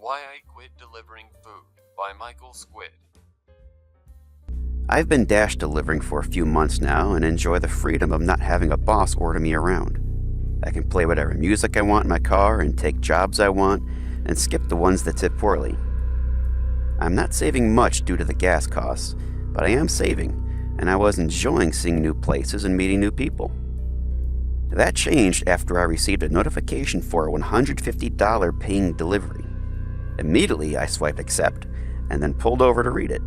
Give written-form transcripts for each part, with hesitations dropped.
Why I Quit Delivering Food by Michael Squid. I've been dash delivering for a few months now and enjoy the freedom of not having a boss order me around. I can play whatever music I want in my car and take jobs I want and skip the ones that tip poorly. I'm not saving much due to the gas costs, but I am saving, and I was enjoying seeing new places and meeting new people. That changed after I received a notification for a $150 paying delivery. Immediately, I swiped accept and then pulled over to read it.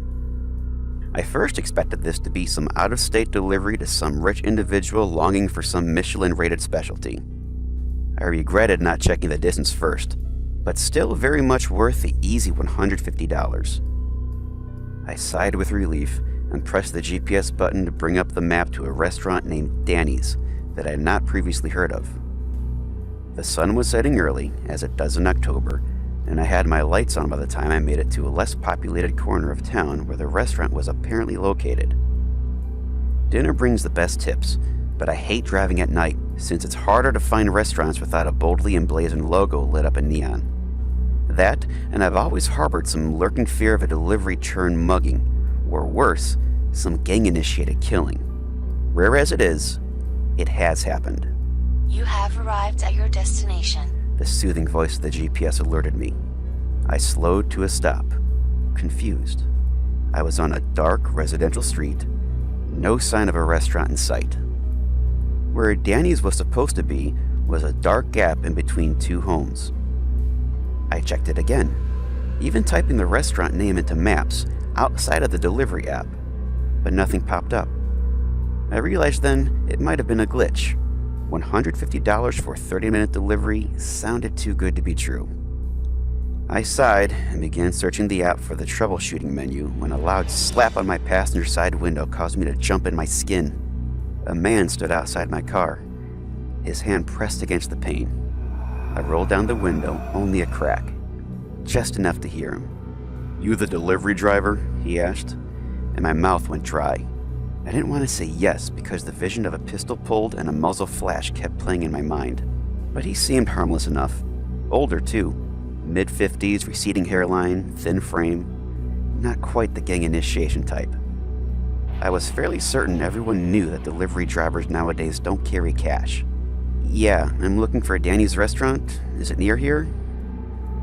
I first expected this to be some out-of-state delivery to some rich individual longing for some Michelin-rated specialty. I regretted not checking the distance first, but still very much worth the easy $150. I sighed with relief and pressed the GPS button to bring up the map to a restaurant named Danny's that I had not previously heard of. The sun was setting early, as it does in October, and I had my lights on by the time I made it to a less populated corner of town where the restaurant was apparently located. Dinner brings the best tips, but I hate driving at night since it's harder to find restaurants without a boldly emblazoned logo lit up in neon. That, and I've always harbored some lurking fear of a delivery churn mugging, or worse, some gang-initiated killing. Rare as it is, it has happened. You have arrived at your destination. The soothing voice of the GPS alerted me. I slowed to a stop, confused. I was on a dark residential street, no sign of a restaurant in sight. Where Danny's was supposed to be was a dark gap in between two homes. I checked it again, even typing the restaurant name into maps outside of the delivery app, but nothing popped up. I realized then it might have been a glitch. $150 for a 30-minute delivery sounded too good to be true. I sighed and began searching the app for the troubleshooting menu when a loud slap on my passenger side window caused me to jump in my skin. A man stood outside my car, his hand pressed against the pane. I rolled down the window, only a crack, just enough to hear him. "You the delivery driver?" he asked, and my mouth went dry. I didn't want to say yes because the vision of a pistol pulled and a muzzle flash kept playing in my mind. But he seemed harmless enough. Older, too. Mid-50s, receding hairline, thin frame. Not quite the gang initiation type. I was fairly certain everyone knew that delivery drivers nowadays don't carry cash. "Yeah, I'm looking for Danny's restaurant. Is it near here?"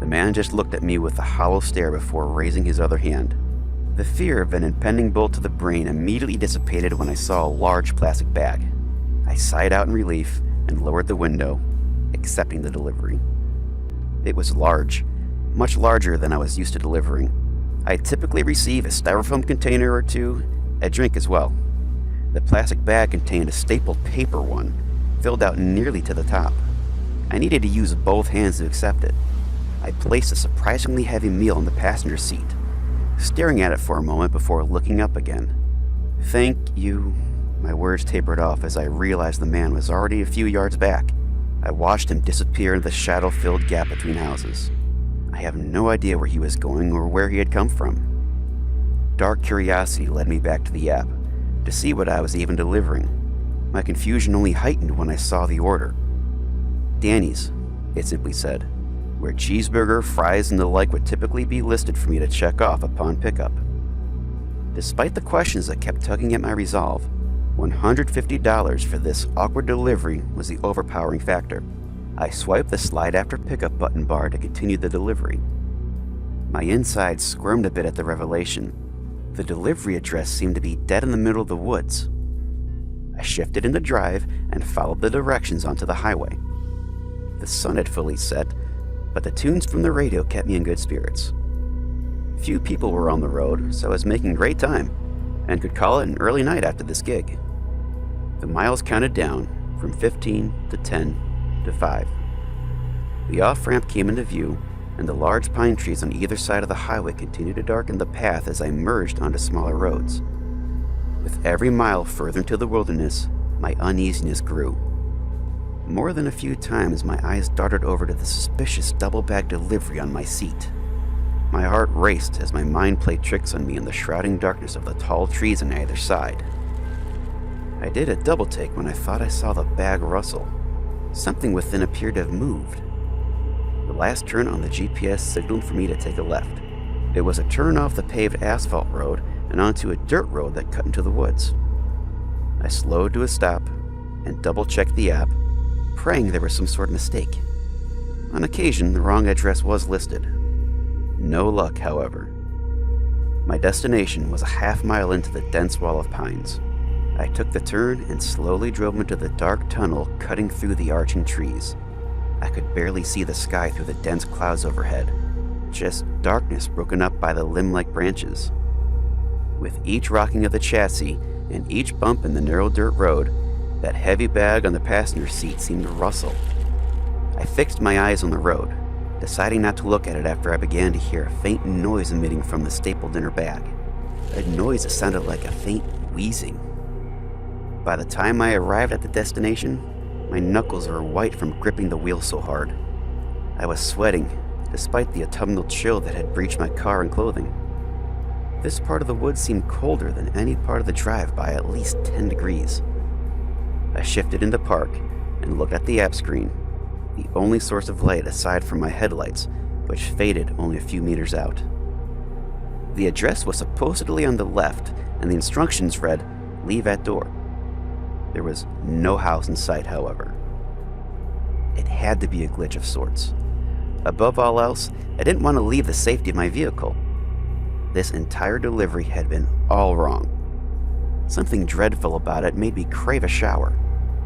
The man just looked at me with a hollow stare before raising his other hand. The fear of an impending bullet to the brain immediately dissipated when I saw a large plastic bag. I sighed out in relief and lowered the window, accepting the delivery. It was large, much larger than I was used to delivering. I typically receive a styrofoam container or two, a drink as well. The plastic bag contained a stapled paper one, filled out nearly to the top. I needed to use both hands to accept it. I placed a surprisingly heavy meal in the passenger seat, staring at it for a moment before looking up again. "Thank you." My words tapered off as I realized the man was already a few yards back. I watched him disappear into the shadow-filled gap between houses. I have no idea where he was going or where he had come from. Dark curiosity led me back to the app to see what I was even delivering. My confusion only heightened when I saw the order. "Danny's," it simply said, where cheeseburger, fries, and the like would typically be listed for me to check off upon pickup. Despite the questions that kept tugging at my resolve, $150 for this awkward delivery was the overpowering factor. I swiped the slide after pickup button bar to continue the delivery. My insides squirmed a bit at the revelation. The delivery address seemed to be dead in the middle of the woods. I shifted in the drive and followed the directions onto the highway. The sun had fully set, but the tunes from the radio kept me in good spirits. Few people were on the road, so I was making great time, and could call it an early night after this gig. The miles counted down from 15 to 10 to 5. The off-ramp came into view, and the large pine trees on either side of the highway continued to darken the path as I merged onto smaller roads. With every mile further into the wilderness, my uneasiness grew. More than a few times, my eyes darted over to the suspicious double-bag delivery on my seat. My heart raced as my mind played tricks on me in the shrouding darkness of the tall trees on either side. I did a double take when I thought I saw the bag rustle. Something within appeared to have moved. The The last turn on the GPS signaled for me to take a left. It was a turn off the paved asphalt road and onto a dirt road that cut into the woods. I slowed to a stop and double-checked the app, praying there was some sort of mistake. On occasion, the wrong address was listed. No luck, however. My destination was a half-mile into the dense wall of pines. I took the turn and slowly drove into the dark tunnel cutting through the arching trees. I could barely see the sky through the dense clouds overhead, just darkness broken up by the limb-like branches. With each rocking of the chassis and each bump in the narrow dirt road, that heavy bag on the passenger seat seemed to rustle. I fixed my eyes on the road, deciding not to look at it after I began to hear a faint noise emitting from the stapled inner bag. A noise that sounded like a faint wheezing. By the time I arrived at the destination, my knuckles were white from gripping the wheel so hard. I was sweating, despite the autumnal chill that had breached my car and clothing. This part of the woods seemed colder than any part of the drive by at least 10 degrees. I shifted into park and looked at the app screen, the only source of light aside from my headlights, which faded only a few meters out. The address was supposedly on the left, and the instructions read, "Leave at door." There was no house in sight, however. It had to be a glitch of sorts. Above all else, I didn't want to leave the safety of my vehicle. This entire delivery had been all wrong. Something dreadful about it made me crave a shower.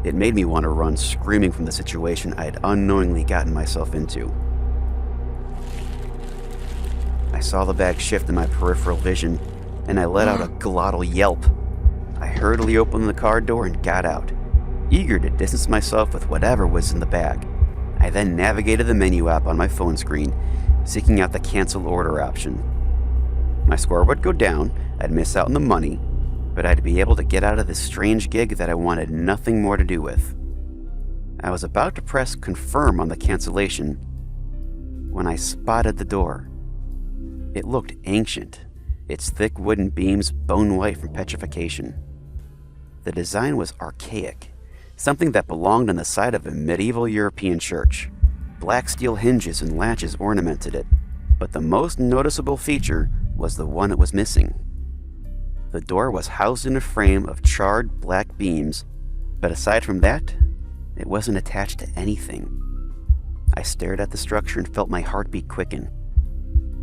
It made me want to run screaming from the situation I had unknowingly gotten myself into. I saw the bag shift in my peripheral vision, and I let out a glottal yelp. I hurriedly opened the car door and got out, eager to distance myself with whatever was in the bag. I then navigated the menu app on my phone screen, seeking out the cancel order option. My score would go down, I'd miss out on the money, but I'd be able to get out of this strange gig that I wanted nothing more to do with. I was about to press confirm on the cancellation when I spotted the door. It looked ancient, its thick wooden beams bone white from petrification. The design was archaic, something that belonged on the side of a medieval European church. Black steel hinges and latches ornamented it, but the most noticeable feature was the one it was missing. The door was housed in a frame of charred black beams, but aside from that, it wasn't attached to anything. I stared at the structure and felt my heartbeat quicken.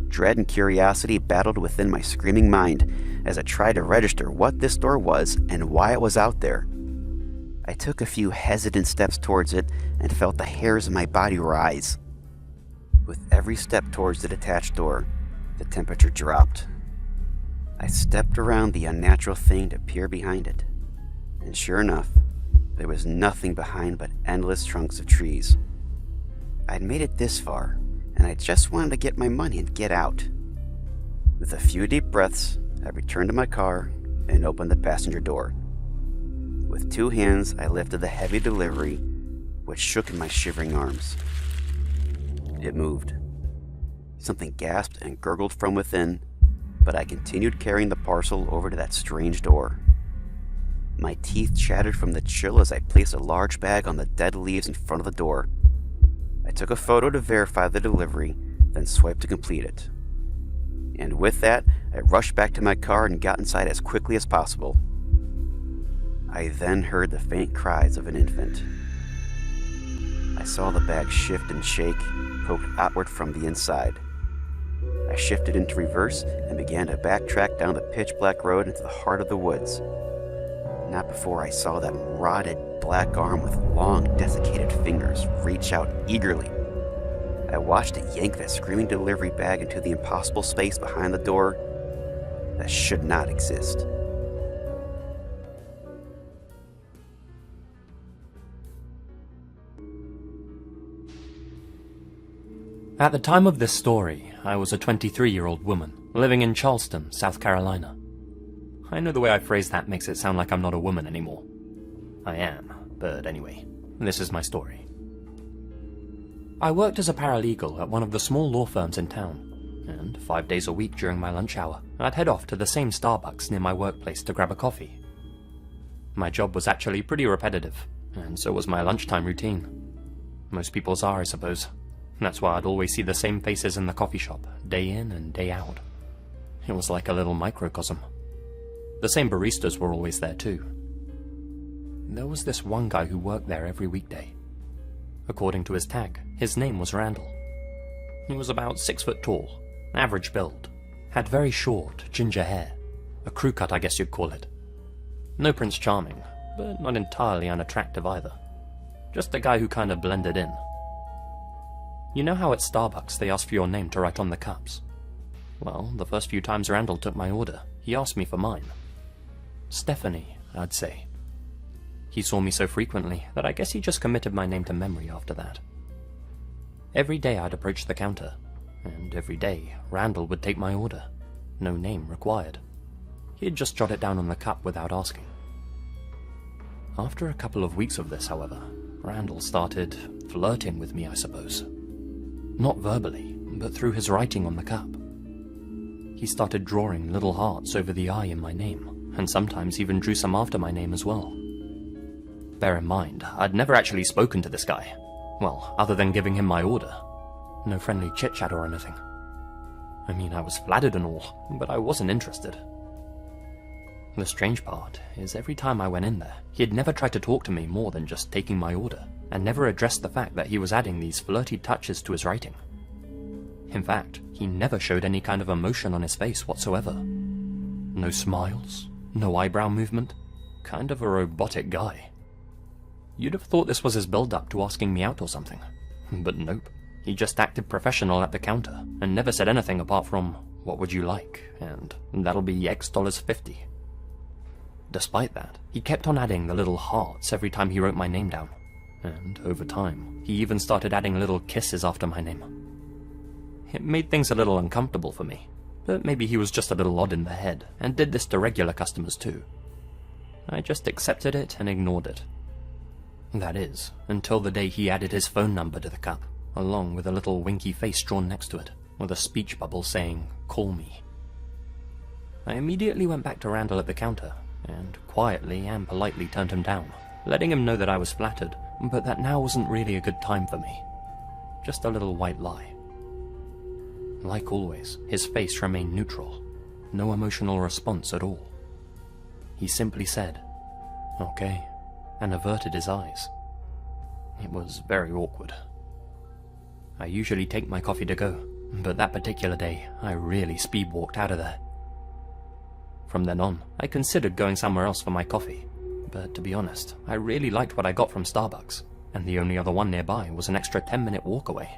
Dread and curiosity battled within my screaming mind as I tried to register what this door was and why it was out there. I took a few hesitant steps towards it and felt the hairs of my body rise. With every step towards the detached door, the temperature dropped. I stepped around the unnatural thing to peer behind it, and sure enough, there was nothing behind but endless trunks of trees. I'd made it this far, and I just wanted to get my money and get out. With a few deep breaths, I returned to my car and opened the passenger door. With 2 hands, I lifted the heavy delivery, which shook in my shivering arms. It moved. Something gasped and gurgled from within, but I continued carrying the parcel over to that strange door. My teeth chattered from the chill as I placed a large bag on the dead leaves in front of the door. I took a photo to verify the delivery, then swiped to complete it. And with that, I rushed back to my car and got inside as quickly as possible. I then heard the faint cries of an infant. I saw the bag shift and shake, poked outward from the inside. I shifted into reverse and began to backtrack down the pitch-black road into the heart of the woods. Not before I saw that rotted black arm with long, desiccated fingers reach out eagerly. I watched it yank that screaming delivery bag into the impossible space behind the door that should not exist. At the time of this story, I was a 23-year-old woman, living in Charleston, South Carolina. I know the way I phrase that makes it sound like I'm not a woman anymore. I am, but anyway, this is my story. I worked as a paralegal at one of the small law firms in town, and 5 days a week during my lunch hour, I'd head off to the same Starbucks near my workplace to grab a coffee. My job was actually pretty repetitive, and so was my lunchtime routine. Most people's are, I suppose. That's why I'd always see the same faces in the coffee shop, day in and day out. It was like a little microcosm. The same baristas were always there too. There was this one guy who worked there every weekday. According to his tag, his name was Randall. He was about 6 foot tall, average build, had very short, ginger hair, a crew cut I guess you'd call it. No Prince Charming, but not entirely unattractive either. Just a guy who kind of blended in. You know how at Starbucks they ask for your name to write on the cups? Well, the first few times Randall took my order, he asked me for mine. Stephanie, I'd say. He saw me so frequently that I guess he just committed my name to memory after that. Every day I'd approach the counter, and every day Randall would take my order. No name required. He'd just jot it down on the cup without asking. After a couple of weeks of this, however, Randall started flirting with me, I suppose. Not verbally, but through his writing on the cup. He started drawing little hearts over the I in my name, and sometimes even drew some after my name as well. Bear in mind, I'd never actually spoken to this guy. Well, other than giving him my order. No friendly chit-chat or anything. I mean, I was flattered and all, but I wasn't interested. The strange part is every time I went in there, he had never tried to talk to me more than just taking my order, and never addressed the fact that he was adding these flirty touches to his writing. In fact, he never showed any kind of emotion on his face whatsoever. No smiles, no eyebrow movement, kind of a robotic guy. You'd have thought this was his build-up to asking me out or something, but nope. He just acted professional at the counter, and never said anything apart from, "What would you like?" and "That'll be $50." Despite that, he kept on adding the little hearts every time he wrote my name down, and over time, he even started adding little kisses after my name. It made things a little uncomfortable for me, but maybe he was just a little odd in the head, and did this to regular customers too. I just accepted it and ignored it. That is, until the day he added his phone number to the cup, along with a little winky face drawn next to it, with a speech bubble saying, "Call me." I immediately went back to Randall at the counter, and quietly and politely turned him down, letting him know that I was flattered, but that now wasn't really a good time for me. Just a little white lie. Like always, his face remained neutral, no emotional response at all. He simply said, "Okay," and averted his eyes. It was very awkward. I usually take my coffee to go, but that particular day, I really speed-walked out of there. From then on, I considered going somewhere else for my coffee, but to be honest, I really liked what I got from Starbucks, and the only other one nearby was an extra 10-minute walk away.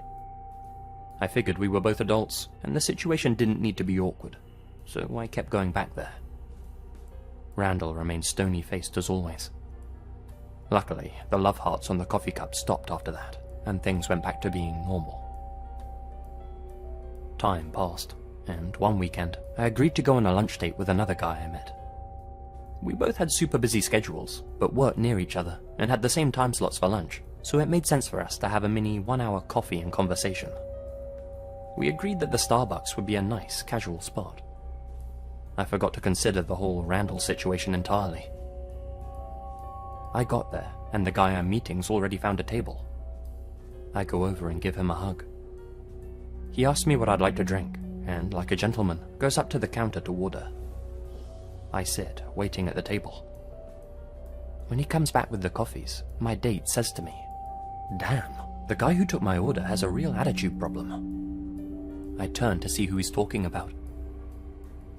I figured we were both adults, and the situation didn't need to be awkward, so I kept going back there. Randall remained stony-faced as always. Luckily, the love hearts on the coffee cup stopped after that, and things went back to being normal. Time passed, and one weekend, I agreed to go on a lunch date with another guy I met. We both had super busy schedules, but worked near each other, and had the same time slots for lunch, so it made sense for us to have a mini 1-hour coffee and conversation. We agreed that the Starbucks would be a nice, casual spot. I forgot to consider the whole Randall situation entirely. I got there, and the guy I'm meeting's already found a table. I go over and give him a hug. He asks me what I'd like to drink, and, like a gentleman, goes up to the counter to order. I sit, waiting at the table. When he comes back with the coffees, my date says to me, "Damn, the guy who took my order has a real attitude problem." I turn to see who he's talking about.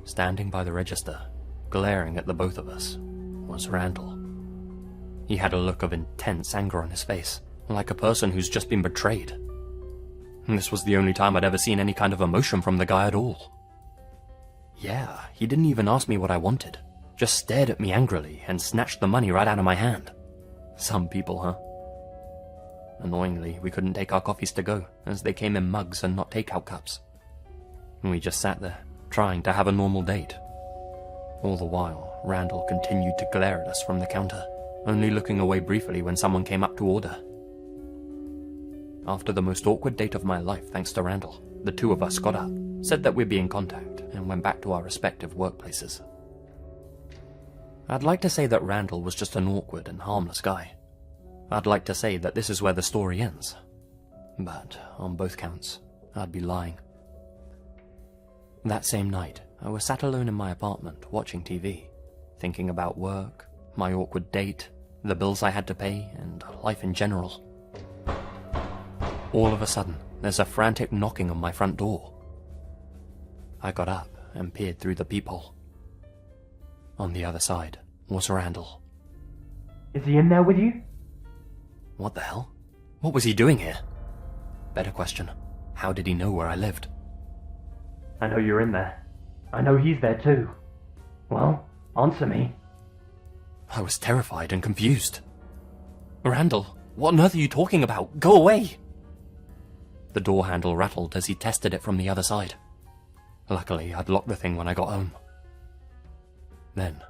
Standing by the register, glaring at the both of us, was Randall. He had a look of intense anger on his face, like a person who's just been betrayed. This was the only time I'd ever seen any kind of emotion from the guy at all. Yeah, he didn't even ask me what I wanted, just stared at me angrily and snatched the money right out of my hand. Some people, huh? Annoyingly, we couldn't take our coffees to go, as they came in mugs and not takeout cups. We just sat there, trying to have a normal date. All the while, Randall continued to glare at us from the counter, only looking away briefly when someone came up to order. After the most awkward date of my life thanks to Randall, the two of us got up, said that we'd be in contact, and went back to our respective workplaces. I'd like to say that Randall was just an awkward and harmless guy. I'd like to say that this is where the story ends. but on both counts, I'd be lying. That same night, I was sat alone in my apartment watching TV, thinking about work, my awkward date, the bills I had to pay, and life in general. All of a sudden, there's a frantic knocking on my front door. I got up and peered through the peephole. On the other side was Randall. Is he in there with you? What the hell? What was he doing here? Better question, how did he know where I lived? I know you're in there. I know he's there too. Well, answer me. I was terrified and confused. Randall, what on earth are you talking about? Go away! The door handle rattled as he tested it from the other side. Luckily, I'd locked the thing when I got home. Then,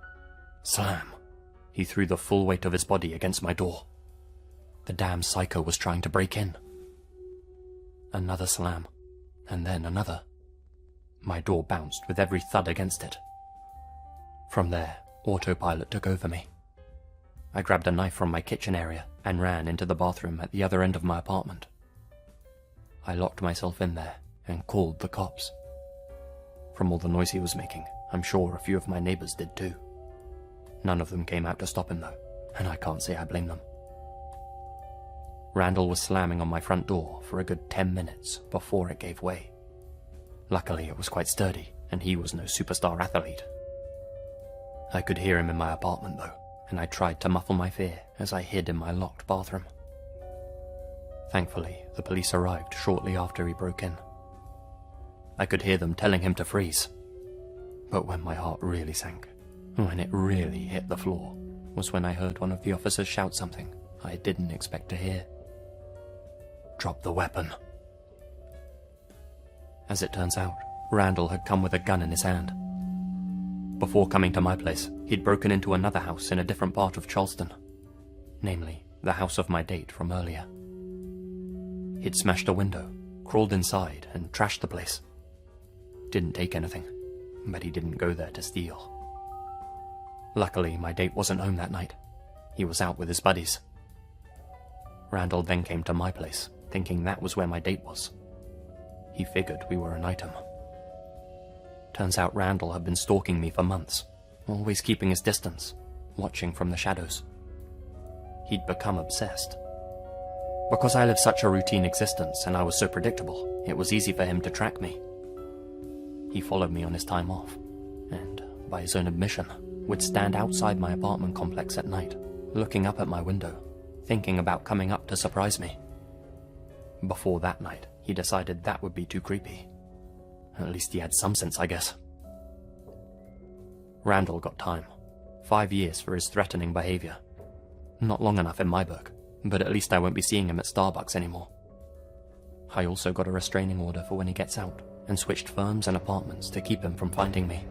slam, he threw the full weight of his body against my door. The damn psycho was trying to break in. Another slam, and then another. My door bounced with every thud against it. From there, autopilot took over me. I grabbed a knife from my kitchen area and ran into the bathroom at the other end of my apartment. I locked myself in there and called the cops. From all the noise he was making, I'm sure a few of my neighbors did too. None of them came out to stop him though, and I can't say I blame them. Randall was slamming on my front door for a good 10 minutes before it gave way. Luckily it was quite sturdy, and he was no superstar athlete. I could hear him in my apartment though, and I tried to muffle my fear as I hid in my locked bathroom. Thankfully, the police arrived shortly after he broke in. I could hear them telling him to freeze. But when my heart really sank, when it really hit the floor, was when I heard one of the officers shout something I didn't expect to hear. Drop the weapon. As it turns out, Randall had come with a gun in his hand. Before coming to my place, he'd broken into another house in a different part of Charleston. Namely, the house of my date from earlier. He'd smashed a window, crawled inside, and trashed the place. Didn't take anything, but he didn't go there to steal. Luckily, my date wasn't home that night. He was out with his buddies. Randall then came to my place, thinking that was where my date was. He figured we were an item. Turns out Randall had been stalking me for months, always keeping his distance, watching from the shadows. He'd become obsessed. Because I lived such a routine existence and I was so predictable, it was easy for him to track me. He followed me on his time off, and, by his own admission, would stand outside my apartment complex at night, looking up at my window, thinking about coming up to surprise me. Before that night, he decided that would be too creepy. At least he had some sense, I guess. Randall got time. 5 years for his threatening behavior. Not long enough in my book, but at least I won't be seeing him at Starbucks anymore. I also got a restraining order for when he gets out, and switched firms and apartments to keep him from finding me.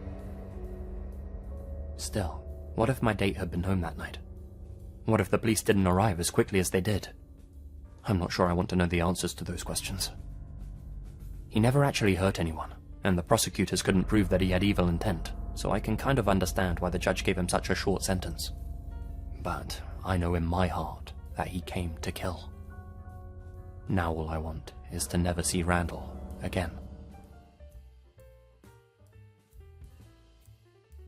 Still, what if my date had been home that night? What if the police didn't arrive as quickly as they did? I'm not sure I want to know the answers to those questions. He never actually hurt anyone, and the prosecutors couldn't prove that he had evil intent, so I can kind of understand why the judge gave him such a short sentence. But I know in my heart that he came to kill. Now all I want is to never see Randall again.